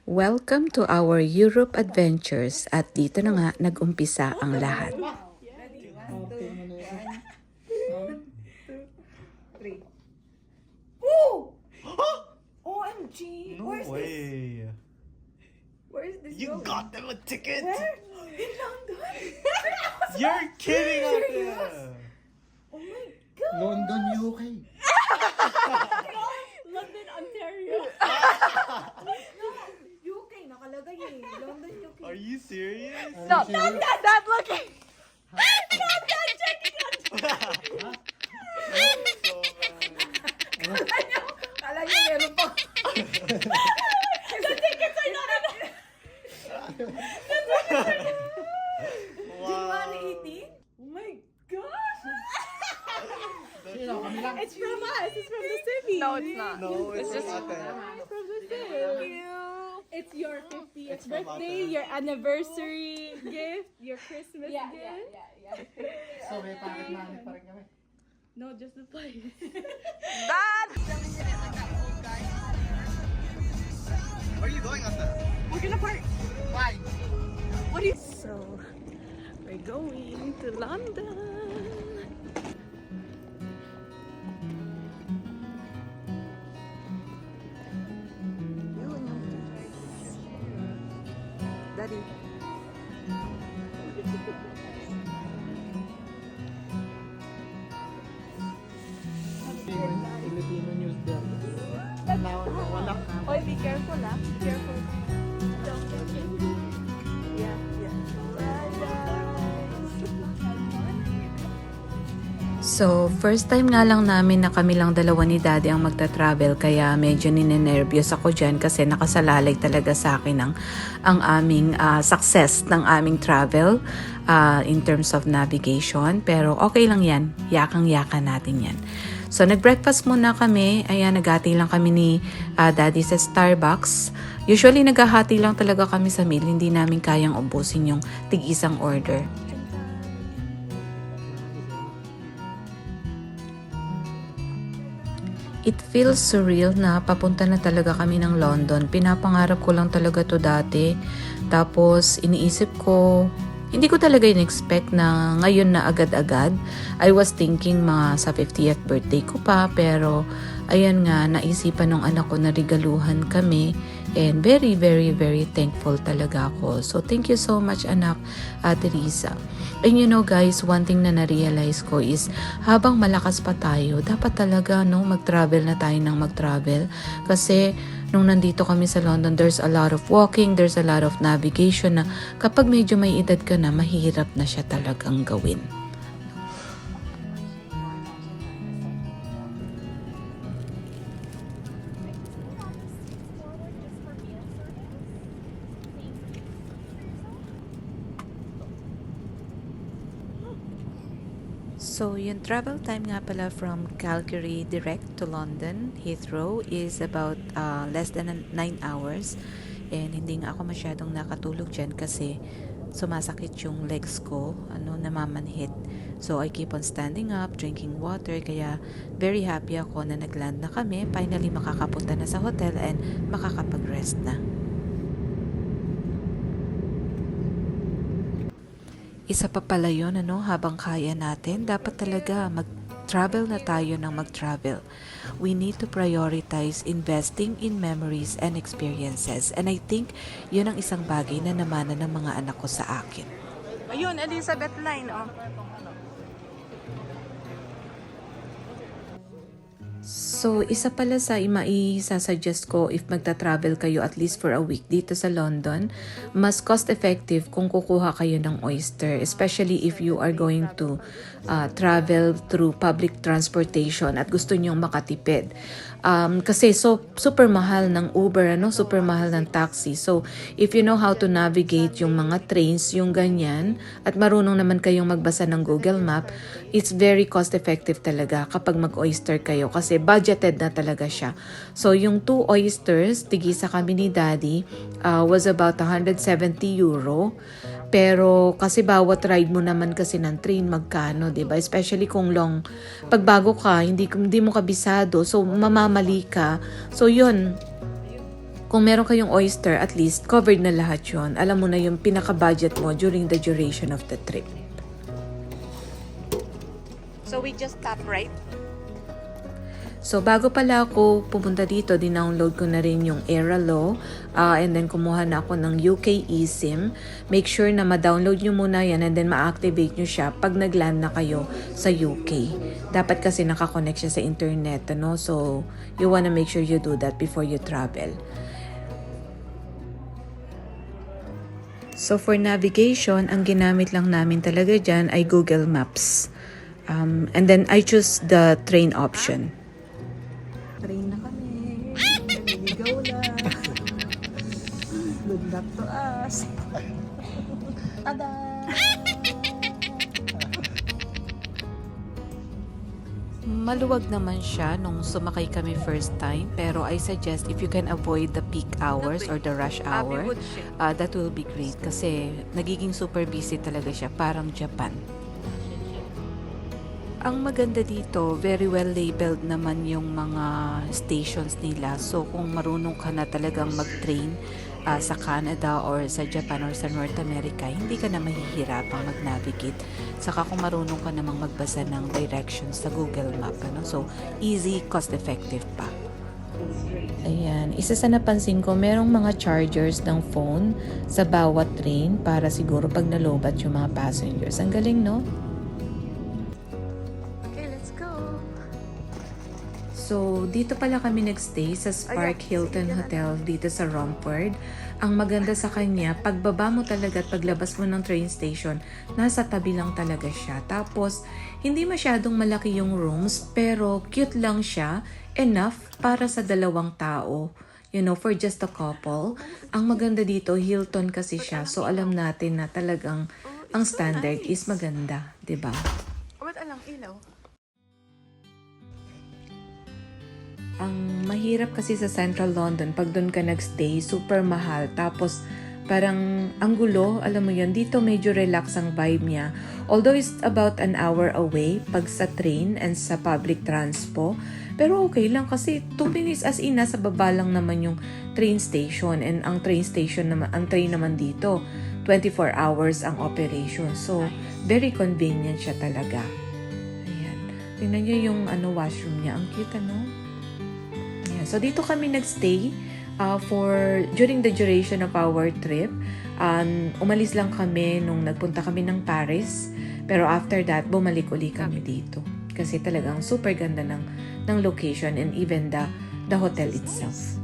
Welcome to our Europe adventures at dito na nga nag-umpisa ang lahat. Ready? 1, 2, 3. Oh! OMG! No Where's this? way. Where is this You going? got them a ticket. Where? In London? You're kidding out Serious? there. Oh my god! London, UK. London, Ontario. UK, nakalagay eh. London, UK. Are you serious? Stop, stop, Stop looking! So bad. Kala niyo meron pa. The tickets are not in January 18? Oh my gosh! Sino? Kami lang. It's from us. It's from the city. No, it's not. No, it's just It's from the city. It's your 50th It's from birthday, Ate. your anniversary gift, your Christmas gift. So, may pakit-manit pa rin kami. No, just the place. Dad! Where are you going on that? We're gonna park. Why? What do you? So, we're going to London. Daddy. Filipino news there. Wala ka. Oh, be careful, ah. Be careful. Don't get it. Yeah, yeah. So, first time nga lang namin na kami lang dalawa ni Daddy ang magta-travel kaya medyo ninenervyos ako dyan kasi nakasalalay talaga sa akin ang aming success ng aming travel in terms of navigation. Pero okay lang yan, yakang-yaka natin yan. So, nag-breakfast muna kami. Ayan, naghati lang kami ni Daddy sa Starbucks. Usually, naghahati lang talaga kami sa meal. Hindi namin kayang ubusin yung tig-isang order. It feels surreal na papunta na talaga kami ng London. Pinapangarap ko lang talaga to dati. Tapos iniisip ko, hindi ko talaga in-expect na ngayon na agad-agad. I was thinking mga sa 50th birthday ko pa, pero ayan nga, naisipan ng anak ko na regaluhan kami. And very, very, very thankful talaga ako. So, thank you so much, anak, Teresa. And you know, guys, one thing na na-realize ko is, habang malakas pa tayo, dapat talaga, no, mag-travel na tayo ng mag-travel. Kasi, nung nandito kami sa London, there's a lot of walking, there's a lot of navigation na kapag medyo may edad ka na, mahirap na siya talagang gawin. So, yung travel time nga pala from Calgary direct to London, Heathrow, is about less than 9 hours. And hindi nga ako masyadong nakatulog dyan kasi sumasakit yung legs ko, namamanhit. So, I keep on standing up, drinking water, kaya very happy ako na nagland na kami. Finally, makakapunta na sa hotel and makakapag-rest na. Isa pa pala yun, habang kaya natin, dapat talaga mag-travel na tayo ng mag-travel. We need to prioritize investing in memories and experiences. And I think, yun ang isang bagay na namana ng mga anak ko sa akin. Ayun, Elizabeth Line, oh. So, isa pala sa maisasuggest ko if magta-travel kayo at least for a week dito sa London, mas cost-effective kung kukuha kayo ng oyster, especially if you are going to travel through public transportation at gusto nyong makatipid. Kasi super mahal ng Uber, super mahal ng taxi. So, if you know how to navigate yung mga trains, yung ganyan, at marunong naman kayong magbasa ng Google Map, it's very cost-effective talaga kapag mag-oyster kayo kasi budgeted na talaga siya. So, yung 2 oysters, tigisa kami ni Daddy, was about 170 euro. Pero kasi bawat ride mo naman kasi ng train magkano, 'di ba? Especially kung pag bago ka, hindi mo kabisado, so mamamali ka. So 'yun. Kung meron kayong oyster, at least covered na lahat yon. Alam mo na yung pinaka-budget mo during the duration of the trip. So we just tap right? So, bago pala ako pumunta dito, dinownload ko na rin yung Airalo and then kumuha na ako ng UK eSIM. Make sure na ma-download nyo muna yan and then ma-activate nyo siya pag nag-land na kayo sa UK. Dapat kasi nakakonect siya sa internet, ano? So, you wanna make sure you do that before you travel. So, for navigation, ang ginamit lang namin talaga dyan ay Google Maps. And then, I choose the train option. Train na kami. Naliligaw lang. Good luck to us. Tada! Maluwag naman siya nung sumakay kami first time, pero I suggest if you can avoid the peak hours or the rush hour, that will be great kasi nagiging super busy talaga siya, parang Japan. Ang maganda dito, very well labeled naman yung mga stations nila. So, kung marunong ka na talagang mag-train sa Canada or sa Japan or sa North America, hindi ka na mahihirapang mag-navigate. Saka kung marunong ka namang magbasa ng directions sa Google Map. Ano? So, easy, cost-effective pa. Ayan, isa sa napansin ko, merong mga chargers ng phone sa bawat train para siguro pag nalobat yung mga passengers. Ang galing, no? So, dito pala kami nagstay sa Spark Hilton Hotel dito sa Romford. Ang maganda sa kanya, pagbaba mo talaga at paglabas mo ng train station, nasa tabi lang talaga siya. Tapos, hindi masyadong malaki yung rooms, pero cute lang siya, enough para sa dalawang tao. You know, for just a couple. Ang maganda dito, Hilton kasi siya. So, alam natin na talagang ang standard is maganda, 'di ba? Ba't alang ilaw? Ang mahirap kasi sa Central London, pag doon ka nagstay, super mahal. Tapos, parang ang gulo, alam mo yun, dito medyo relax ang vibe niya. Although it's about an hour away, pag sa train and sa public transpo. Pero okay lang kasi 2 minutes as in, nasa baba lang naman yung train station. And ang train station naman, ang train naman dito, 24 hours ang operation. So, very convenient siya talaga. Ayan. Tingnan nyo yung washroom niya. Ang cute, ano? So, dito kami nagstay during the duration of our trip. Umalis lang kami nung nagpunta kami ng Paris. Pero after that, bumalik uli kami dito. Kasi talagang super ganda ng location and even the hotel itself.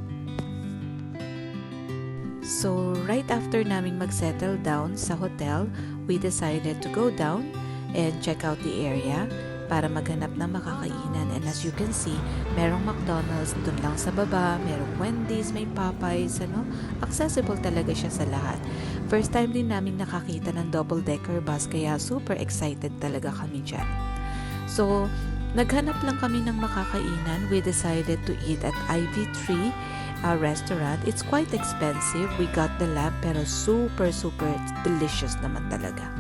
So, right after naming mag-settle down sa hotel, we decided to go down and check out the area para maghanap ng makakainan. And as you can see, merong McDonald's dun lang sa baba, merong Wendy's, may Popeyes, accessible talaga siya sa lahat. First time din namin nakakita ng double-decker bus, kaya super excited talaga kami dyan. So, naghanap lang kami ng makakainan. We decided to eat at IV3 restaurant. It's quite expensive. We got the lamb, pero super delicious naman talaga.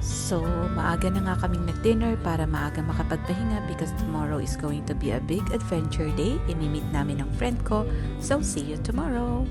So, maaga na nga kaming nag-dinner para maaga makapagpahinga because tomorrow is going to be a big adventure day. Imi-meet namin ang friend ko. So, see you tomorrow!